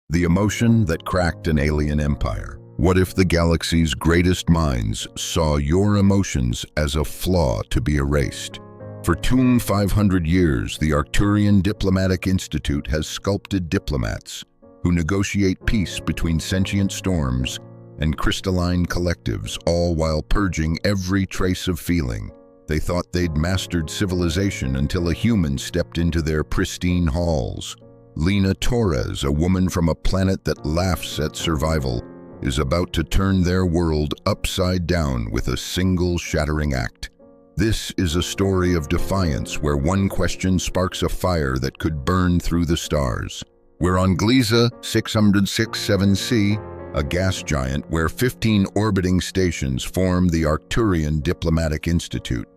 The emotion that cracked an alien empire. What if the galaxy's greatest minds saw your emotions as a flaw to be erased? For 500 years, the Arcturian Diplomatic Institute has sculpted diplomats who negotiate peace between sentient storms and crystalline collectives, all while purging every trace of feeling. They thought they'd mastered civilization until a human stepped into their pristine halls. Lena Torres, a woman from a planet that laughs at survival, is about to turn their world upside down with a single shattering act. This is a story of defiance where one question sparks a fire that could burn through the stars. We're on Gliese 6067c, a gas giant where 15 orbiting stations form the Arcturian Diplomatic Institute.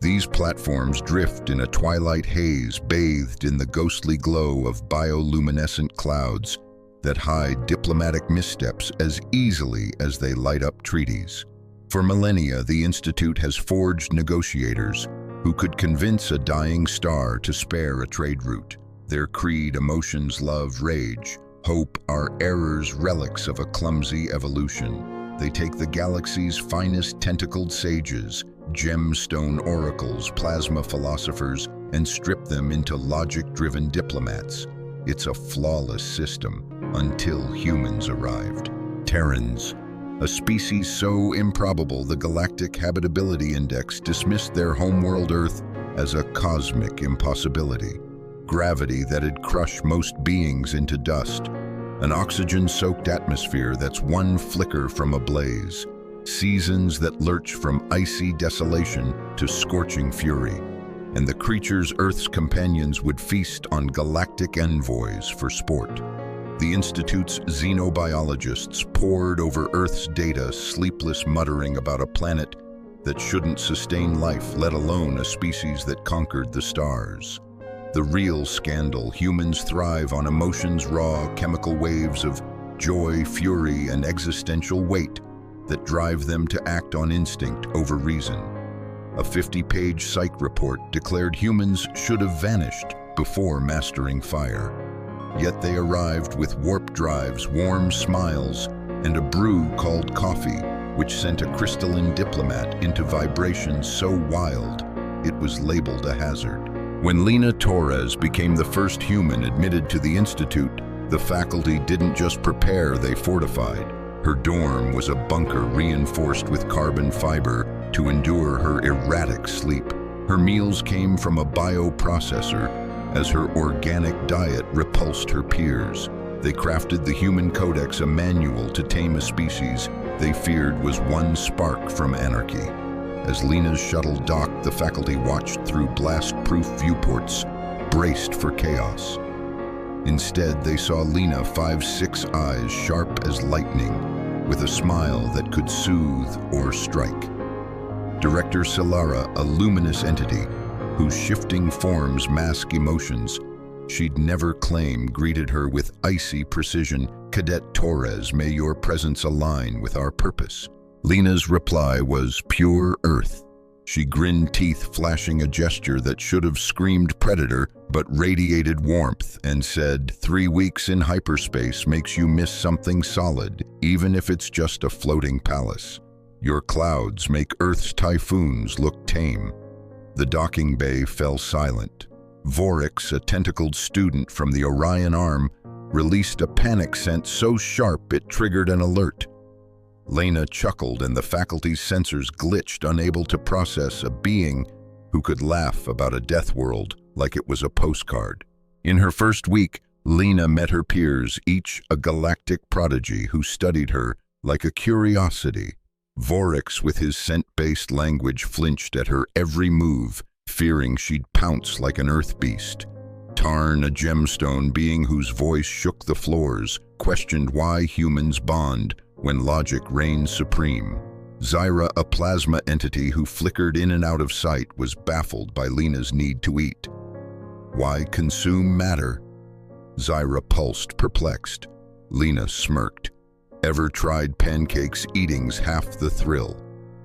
These platforms drift in a twilight haze bathed in the ghostly glow of bioluminescent clouds that hide diplomatic missteps as easily as they light up treaties. For millennia, the Institute has forged negotiators who could convince a dying star to spare a trade route. Their creed, emotions, love, rage, hope are errors, relics of a clumsy evolution. They take the galaxy's finest tentacled sages, gemstone oracles, plasma philosophers, and strip them into logic-driven diplomats. It's a flawless system until humans arrived. Terrans, a species so improbable the Galactic Habitability Index dismissed their homeworld Earth as a cosmic impossibility. Gravity that'd crush most beings into dust. An oxygen-soaked atmosphere that's one flicker from a blaze. Seasons that lurch from icy desolation to scorching fury. And the creatures Earth's companions would feast on galactic envoys for sport. The Institute's xenobiologists pored over Earth's data, sleepless muttering about a planet that shouldn't sustain life, let alone a species that conquered the stars. The real scandal: humans thrive on emotions, raw chemical waves of joy, fury, and existential weight that drive them to act on instinct over reason. A 50-page psych report declared humans should have vanished before mastering fire. Yet they arrived with warp drives, warm smiles, and a brew called coffee, which sent a crystalline diplomat into vibrations so wild it was labeled a hazard. When Lena Torres became the first human admitted to the Institute, the faculty didn't just prepare, they fortified. Her dorm was a bunker reinforced with carbon fiber to endure her erratic sleep. Her meals came from a bioprocessor as her organic diet repulsed her peers. They crafted the Human Codex, a manual to tame a species they feared was one spark from anarchy. As Lena's shuttle docked, the faculty watched through blast-proof viewports, braced for chaos. Instead, they saw Lena, 5'6" eyes sharp as lightning, with a smile that could soothe or strike. Director Solara, a luminous entity whose shifting forms mask emotions she'd never claim, greeted her with icy precision. "Cadet Torres, may your presence align with our purpose." Lena's reply was pure earth. She grinned, teeth flashing a gesture that should have screamed predator but radiated warmth, and said, 3 weeks in hyperspace makes you miss something solid, even if it's just a floating palace. Your clouds make Earth's typhoons look tame. The docking bay fell silent. Vorix, a tentacled student from the Orion Arm, released a panic scent so sharp it triggered an alert. Lena chuckled and the faculty's sensors glitched, unable to process a being who could laugh about a death world like it was a postcard. In her first week, Lena met her peers, each a galactic prodigy who studied her like a curiosity. Vorix, with his scent-based language, flinched at her every move, fearing she'd pounce like an earth beast. Tarn, a gemstone being whose voice shook the floors, questioned why humans bond when logic reigns supreme. Zyra, a plasma entity who flickered in and out of sight, was baffled by Lena's need to eat. Why consume matter? Zyra pulsed, perplexed. Lena smirked. Ever tried pancakes? Eating's half the thrill.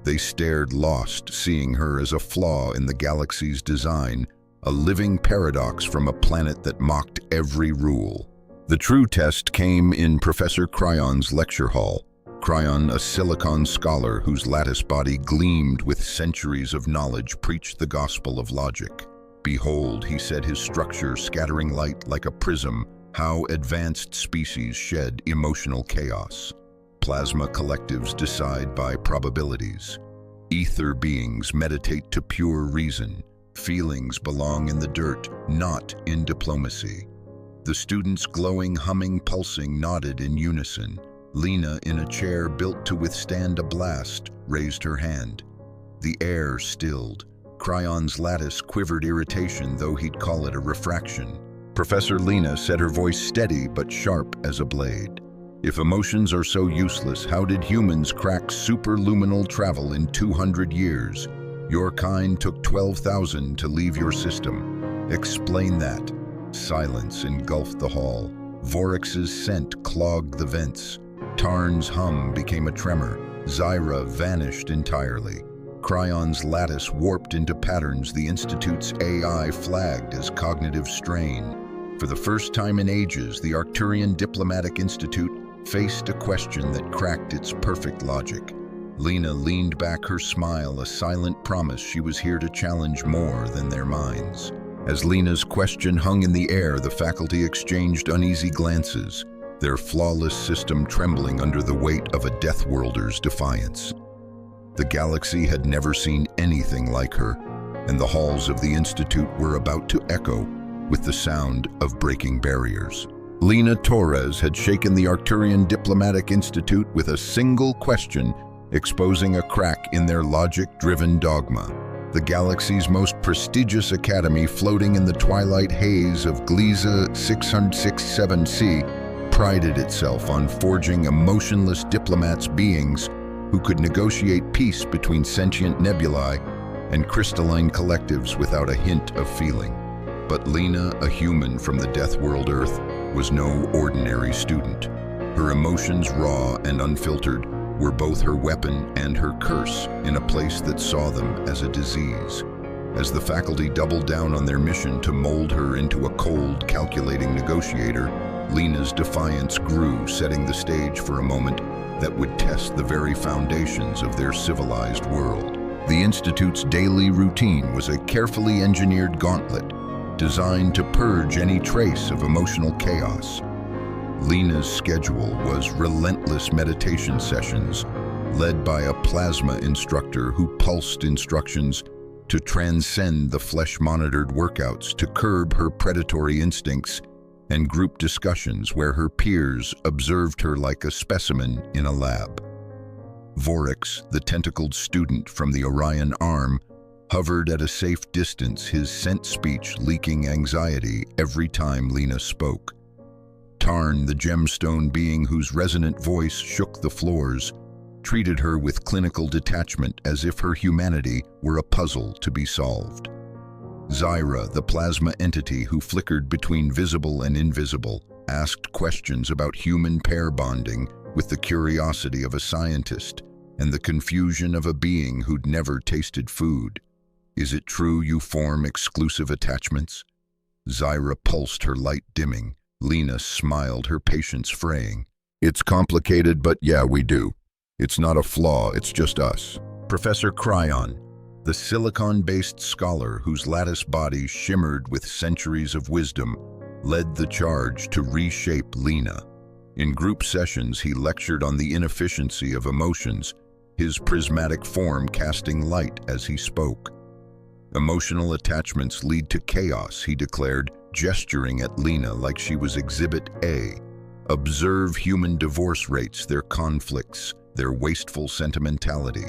They stared, lost, seeing her as a flaw in the galaxy's design, a living paradox from a planet that mocked every rule. The true test came in Professor Cryon's lecture hall. Cryon, a silicon scholar whose lattice body gleamed with centuries of knowledge, preached the gospel of logic. "Behold," he said, his structure scattering light like a prism, "how advanced species shed emotional chaos. Plasma collectives decide by probabilities. Ether beings meditate to pure reason. Feelings belong in the dirt, not in diplomacy." The students, glowing, humming, pulsing, nodded in unison. Lena, in a chair built to withstand a blast, raised her hand. The air stilled. Cryon's lattice quivered irritation, though he'd call it a refraction. Professor Lena said, her voice steady but sharp as a blade. "If emotions are so useless, how did humans crack superluminal travel in 200 years? Your kind took 12,000 to leave your system. Explain that." Silence engulfed the hall. Vorex's scent clogged the vents. Tarn's hum became a tremor. Zyra vanished entirely. Cryon's lattice warped into patterns the Institute's AI flagged as cognitive strain. For the first time in ages, the Arcturian Diplomatic Institute faced a question that cracked its perfect logic. Lena leaned back, her smile a silent promise she was here to challenge more than their minds. As Lena's question hung in the air, the faculty exchanged uneasy glances, their flawless system trembling under the weight of a Deathworlder's defiance. The galaxy had never seen anything like her, and the halls of the Institute were about to echo with the sound of breaking barriers. Lena Torres had shaken the Arcturian Diplomatic Institute with a single question, exposing a crack in their logic-driven dogma. The galaxy's most prestigious academy, floating in the twilight haze of Gliese 667c, prided itself on forging emotionless diplomats, beings who could negotiate peace between sentient nebulae and crystalline collectives without a hint of feeling. But Lena, a human from the Death World Earth, was no ordinary student. Her emotions, raw and unfiltered, were both her weapon and her curse in a place that saw them as a disease. As the faculty doubled down on their mission to mold her into a cold, calculating negotiator, Lena's defiance grew, setting the stage for a moment that would test the very foundations of their civilized world. The Institute's daily routine was a carefully engineered gauntlet designed to purge any trace of emotional chaos. Lena's schedule was relentless meditation sessions, led by a plasma instructor who pulsed instructions to transcend the flesh-monitored workouts, to curb her predatory instincts, and group discussions where her peers observed her like a specimen in a lab. Vorex, the tentacled student from the Orion arm, hovered at a safe distance, his scent speech leaking anxiety every time Lena spoke. Tarn, the gemstone being whose resonant voice shook the floors, treated her with clinical detachment as if her humanity were a puzzle to be solved. Zyra, the plasma entity who flickered between visible and invisible, asked questions about human pair bonding with the curiosity of a scientist and the confusion of a being who'd never tasted food. "Is it true you form exclusive attachments?" Zyra pulsed, her light dimming. Lena smiled, her patience fraying. "It's complicated, but yeah, we do. It's not a flaw, it's just us." Professor Cryon, the silicon-based scholar whose lattice body shimmered with centuries of wisdom, led the charge to reshape Lena. In group sessions, he lectured on the inefficiency of emotions, his prismatic form casting light as he spoke. "Emotional attachments lead to chaos," he declared, gesturing at Lena like she was Exhibit A. "Observe human divorce rates, their conflicts, their wasteful sentimentality.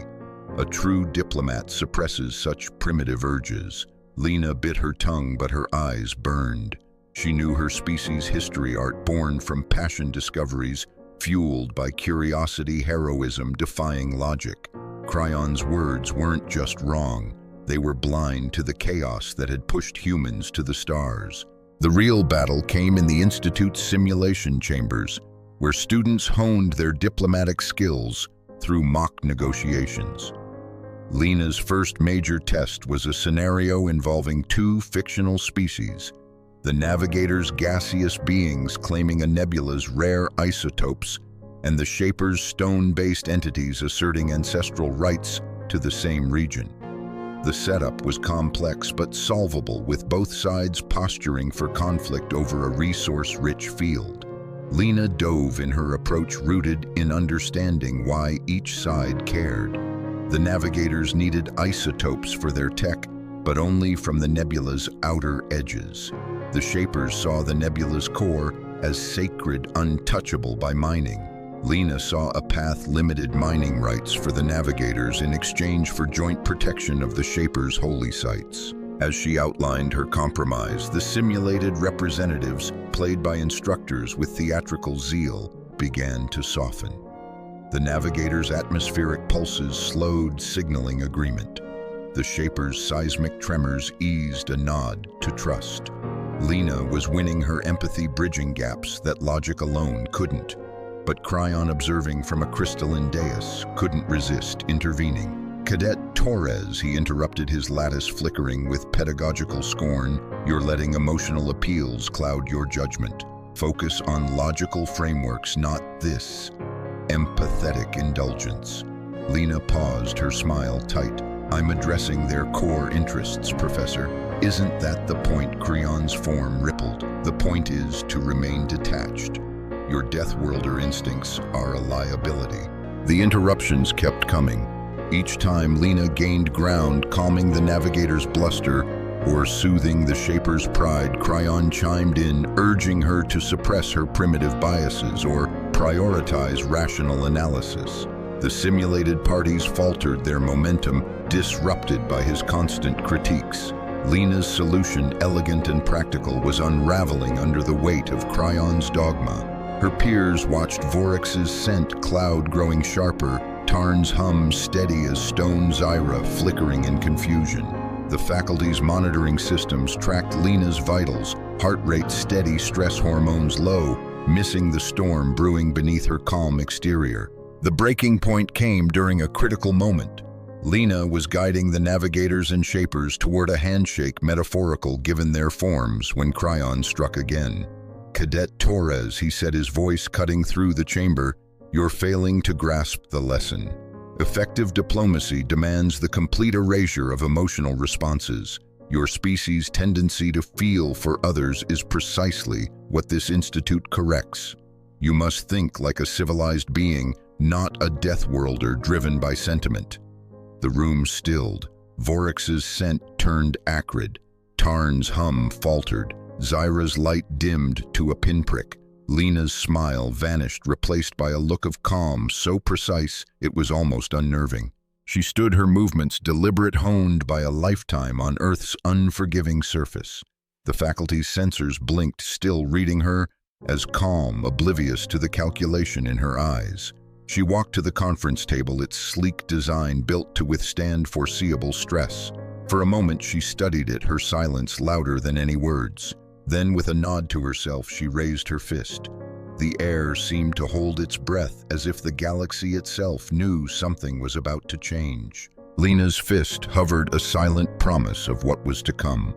A true diplomat suppresses such primitive urges." Lena bit her tongue, but her eyes burned. She knew her species' history art, born from passion discoveries, fueled by curiosity, heroism, defying logic. Cryon's words weren't just wrong. They were blind to the chaos that had pushed humans to the stars. The real battle came in the Institute's simulation chambers, where students honed their diplomatic skills through mock negotiations. Lena's first major test was a scenario involving two fictional species, the navigators gaseous beings claiming a nebula's rare isotopes, and the shapers stone-based entities asserting ancestral rights to the same region. The setup was complex but solvable, with both sides posturing for conflict over a resource-rich field. Lena dove in her approach, rooted in understanding why each side cared. The navigators needed isotopes for their tech, but only from the nebula's outer edges. The shapers saw the nebula's core as sacred, untouchable by mining. Lena saw a path limited mining rights for the navigators in exchange for joint protection of the shapers' holy sites. As she outlined her compromise, the simulated representatives, played by instructors with theatrical zeal, began to soften. The navigators' atmospheric pulses slowed, signaling agreement. The shapers' seismic tremors eased a nod to trust. Lena was winning her empathy, bridging gaps that logic alone couldn't. But Cryon, observing from a crystalline dais, couldn't resist intervening. "Cadet Torres," he interrupted, his lattice flickering with pedagogical scorn, "you're letting emotional appeals cloud your judgment. Focus on logical frameworks, not this empathetic indulgence." Lena paused, her smile tight. "I'm addressing their core interests, Professor." "Isn't that the point?" Cryon's form rippled. "The point is to remain detached. Your Deathworlder instincts are a liability." The interruptions kept coming. Each time Lena gained ground, calming the navigator's bluster or soothing the shaper's pride, Cryon chimed in, urging her to suppress her primitive biases or prioritize rational analysis. The simulated parties faltered, their momentum disrupted by his constant critiques. Lena's solution, elegant and practical, was unraveling under the weight of Cryon's dogma. Her peers watched Voryx's scent cloud growing sharper, Tarn's hum steady as stone, Zyra flickering in confusion. The faculty's monitoring systems tracked Lena's vitals, heart rate steady, stress hormones low, missing the storm brewing beneath her calm exterior. The breaking point came during a critical moment. Lena was guiding the navigators and shapers toward a handshake metaphorical given their forms when Cryon struck again. "Cadet Torres," he said, his voice cutting through the chamber, "you're failing to grasp the lesson. Effective diplomacy demands the complete erasure of emotional responses. Your species' tendency to feel for others is precisely what this institute corrects. You must think like a civilized being, not a Deathworlder driven by sentiment." The room stilled. Voryx's scent turned acrid. Tarn's hum faltered. Zyra's light dimmed to a pinprick. Lena's smile vanished, replaced by a look of calm so precise it was almost unnerving. She stood, her movements deliberate, honed by a lifetime on Earth's unforgiving surface. The faculty's sensors blinked, still reading her as calm, oblivious to the calculation in her eyes. She walked to the conference table, its sleek design built to withstand foreseeable stress. For a moment she studied it, her silence louder than any words. Then, with a nod to herself, she raised her fist. The air seemed to hold its breath, as if the galaxy itself knew something was about to change. Lena's fist hovered, a silent promise of what was to come.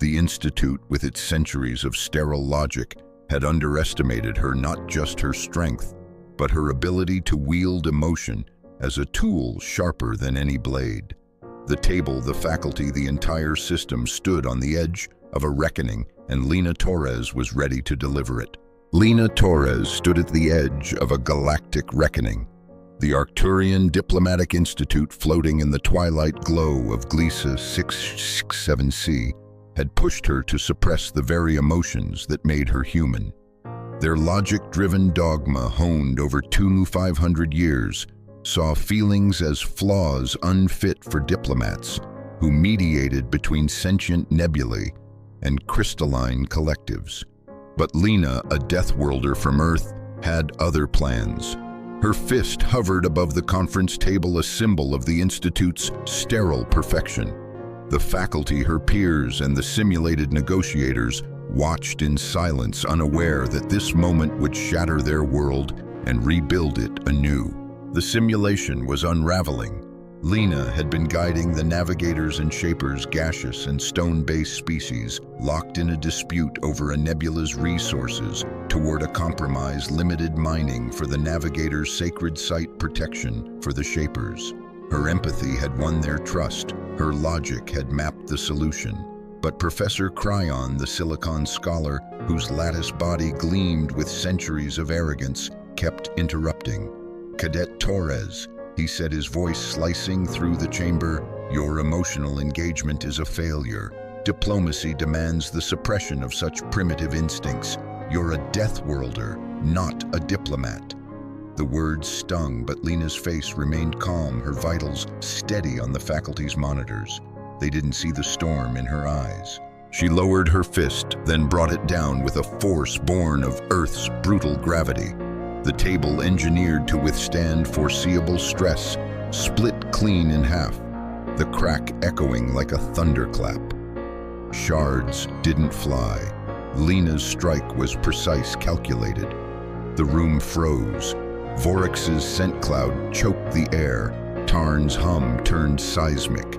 The Institute, with its centuries of sterile logic, had underestimated her, not just her strength, but her ability to wield emotion as a tool sharper than any blade. The table, the faculty, the entire system stood on the edge of a reckoning, and Lena Torres was ready to deliver it. Lena Torres stood at the edge of a galactic reckoning. The Arcturian Diplomatic Institute, floating in the twilight glow of Gliese 667c, had pushed her to suppress the very emotions that made her human. Their logic-driven dogma, honed over 2,500 years, saw feelings as flaws unfit for diplomats who mediated between sentient nebulae and crystalline collectives. But Lena, a Deathworlder from Earth, had other plans. Her fist hovered above the conference table, a symbol of the Institute's sterile perfection. The faculty, her peers, and the simulated negotiators watched in silence, unaware that this moment would shatter their world and rebuild it anew. The simulation was unraveling. Lena had been guiding the navigators and shapers, gaseous and stone-based species, locked in a dispute over a nebula's resources toward a compromise, limited mining for the navigators' sacred site, protection for the shapers. Her empathy had won their trust. Her logic had mapped the solution. But Professor Cryon, the Silicon scholar, whose lattice body gleamed with centuries of arrogance, kept interrupting. "Cadet Torres," he said, his voice slicing through the chamber, "your emotional engagement is a failure. Diplomacy demands the suppression of such primitive instincts. You're a death worlder, not a diplomat." The words stung, but Lena's face remained calm, her vitals steady on the faculty's monitors. They didn't see the storm in her eyes. She lowered her fist, then brought it down with a force born of Earth's brutal gravity. The table, engineered to withstand foreseeable stress, split clean in half, the crack echoing like a thunderclap. Shards didn't fly. Lena's strike was precise, calculated. The room froze. Voryx's scent cloud choked the air. Tarn's hum turned seismic.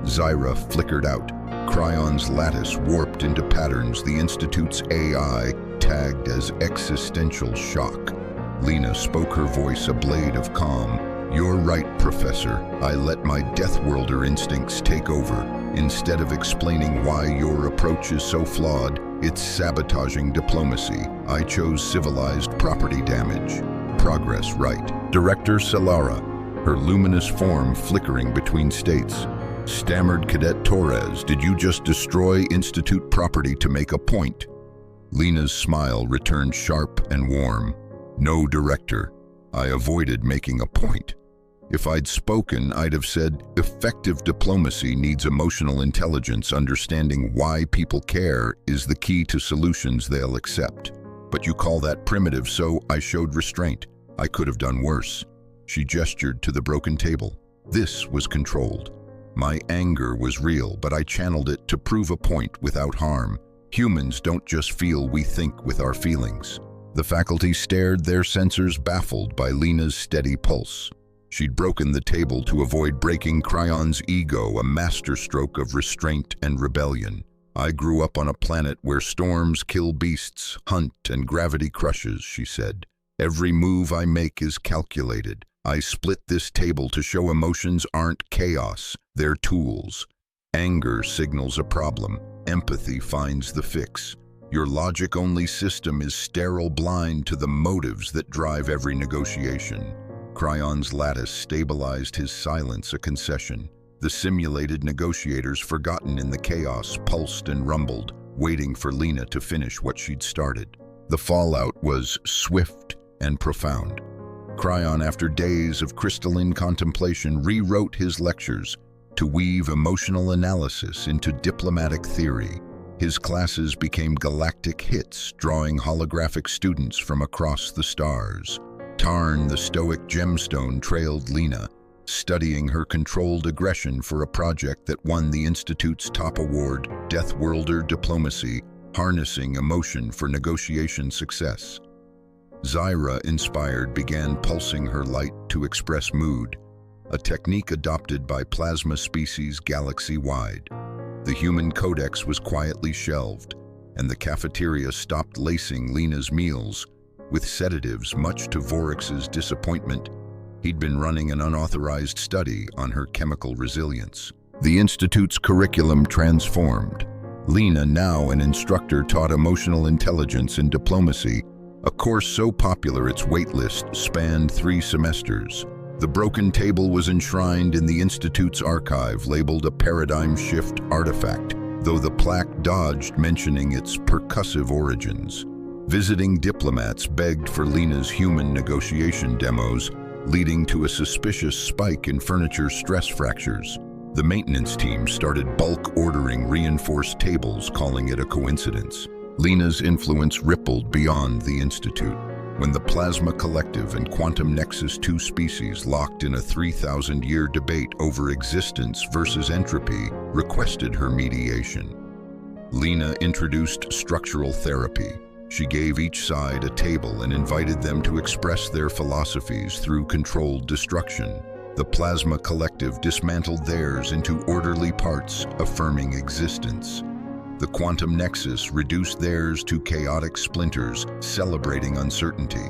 Zyra flickered out. Cryon's lattice warped into patterns the Institute's AI tagged as existential shock. Lena spoke, her voice a blade of calm. "You're right, Professor. I let my Death Worlder instincts take over. Instead of explaining why your approach is so flawed, it's sabotaging diplomacy. I chose civilized property damage. Progress right." Director Solara, her luminous form flickering between states, stammered. "Cadet Torres, did you just destroy Institute property to make a point?" Lena's smile returned sharp and warm. "No, Director. I avoided making a point. If I'd spoken, I'd have said, effective diplomacy needs emotional intelligence. Understanding why people care is the key to solutions they'll accept. But you call that primitive, so I showed restraint. I could have done worse." She gestured to the broken table. "This was controlled. My anger was real, but I channeled it to prove a point without harm. Humans don't just feel, we think with our feelings." The faculty stared, their sensors baffled by Lena's steady pulse. She'd broken the table to avoid breaking Cryon's ego, a masterstroke of restraint and rebellion. "I grew up on a planet where storms kill beasts, hunt, and gravity crushes," she said. "Every move I make is calculated. I split this table to show emotions aren't chaos, they're tools. Anger signals a problem. Empathy finds the fix. Your logic-only system is sterile, blind to the motives that drive every negotiation." Cryon's lattice stabilized his silence, a concession. The simulated negotiators, forgotten in the chaos, pulsed and rumbled, waiting for Lena to finish what she'd started. The fallout was swift and profound. Cryon, after days of crystalline contemplation, rewrote his lectures to weave emotional analysis into diplomatic theory. His classes became galactic hits, drawing holographic students from across the stars. Tarn, the stoic gemstone, trailed Lena, studying her controlled aggression for a project that won the Institute's top award, Death Worlder Diplomacy, harnessing emotion for negotiation success. Zyra, inspired, began pulsing her light to express mood, a technique adopted by plasma species galaxy-wide. The human codex was quietly shelved, and the cafeteria stopped lacing Lena's meals with sedatives, much to Voryx's disappointment. He'd been running an unauthorized study on her chemical resilience. The Institute's curriculum transformed. Lena, now an instructor, taught emotional intelligence and diplomacy, a course so popular its waitlist spanned 3 semesters. The broken table was enshrined in the Institute's archive, labeled a paradigm shift artifact, though the plaque dodged mentioning its percussive origins. Visiting diplomats begged for Lena's human negotiation demos, leading to a suspicious spike in furniture stress fractures. The maintenance team started bulk ordering reinforced tables, calling it a coincidence. Lena's influence rippled beyond the Institute. When the Plasma Collective and Quantum Nexus, 2 species locked in a 3,000-year debate over existence versus entropy, requested her mediation. Lena introduced structural therapy. She gave each side a table and invited them to express their philosophies through controlled destruction. The plasma collective dismantled theirs into orderly parts, affirming existence. The quantum nexus reduced theirs to chaotic splinters, celebrating uncertainty.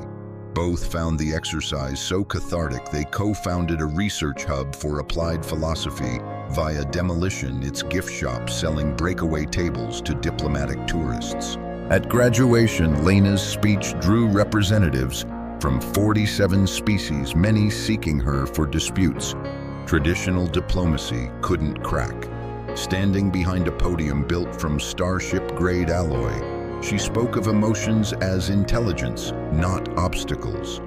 Both found the exercise so cathartic they co-founded a research hub for applied philosophy via Demolition, its gift shop selling breakaway tables to diplomatic tourists. At graduation, Lena's speech drew representatives from 47 species, many seeking her for disputes. Traditional diplomacy couldn't crack. Standing behind a podium built from starship-grade alloy, she spoke of emotions as intelligence, not obstacles.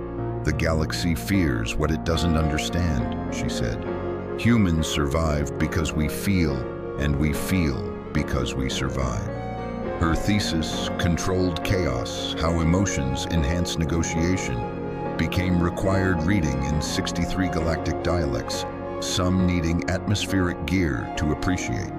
The galaxy fears what it doesn't understand, she said. Humans survive because we feel, and we feel because we survive. Her thesis, Controlled Chaos: How Emotions Enhance Negotiation, became required reading in 63 galactic dialects, some needing atmospheric gear to appreciate.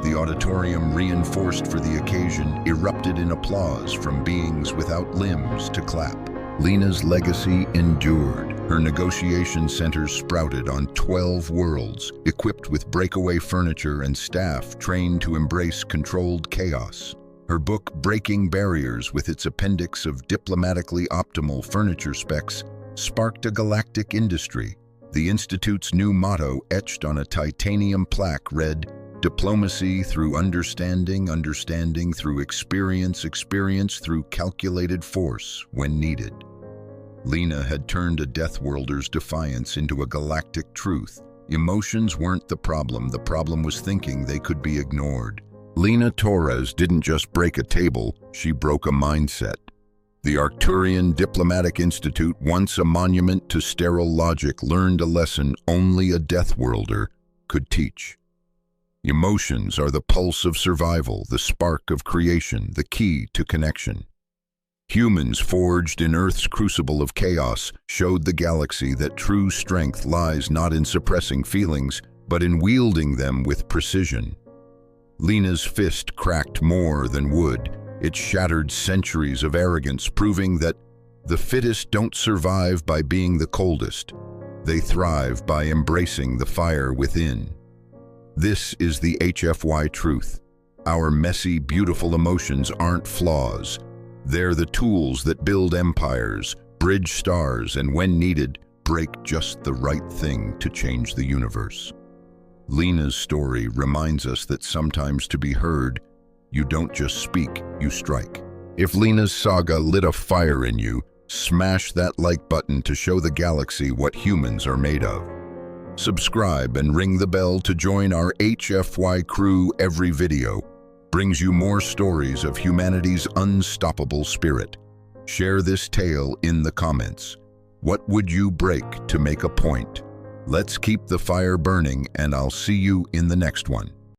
The auditorium, reinforced for the occasion, erupted in applause from beings without limbs to clap. Lena's legacy endured. Her negotiation centers sprouted on 12 worlds, equipped with breakaway furniture and staff trained to embrace controlled chaos. Her book, Breaking Barriers, with its appendix of diplomatically optimal furniture specs, sparked a galactic industry. The Institute's new motto, etched on a titanium plaque, read, "Diplomacy through understanding, understanding through experience, experience through calculated force when needed." Lena had turned a Deathworlder's defiance into a galactic truth. Emotions weren't the problem was thinking they could be ignored. Lena Torres didn't just break a table, she broke a mindset. The Arcturian Diplomatic Institute, once a monument to sterile logic, learned a lesson only a Deathworlder could teach. Emotions are the pulse of survival, the spark of creation, the key to connection. Humans forged in Earth's crucible of chaos showed the galaxy that true strength lies not in suppressing feelings, but in wielding them with precision. Lena's fist cracked more than wood. It shattered centuries of arrogance, proving that the fittest don't survive by being the coldest. They thrive by embracing the fire within. This is the HFY truth. Our messy, beautiful emotions aren't flaws. They're the tools that build empires, bridge stars, and when needed, break just the right thing to change the universe. Lena's story reminds us that sometimes to be heard, you don't just speak, you strike. If Lena's saga lit a fire in you, smash that like button to show the galaxy what humans are made of. Subscribe and ring the bell to join our HFY crew. Every video brings you more stories of humanity's unstoppable spirit. Share this tale in the comments. What would you break to make a point? Let's keep the fire burning, and I'll see you in the next one.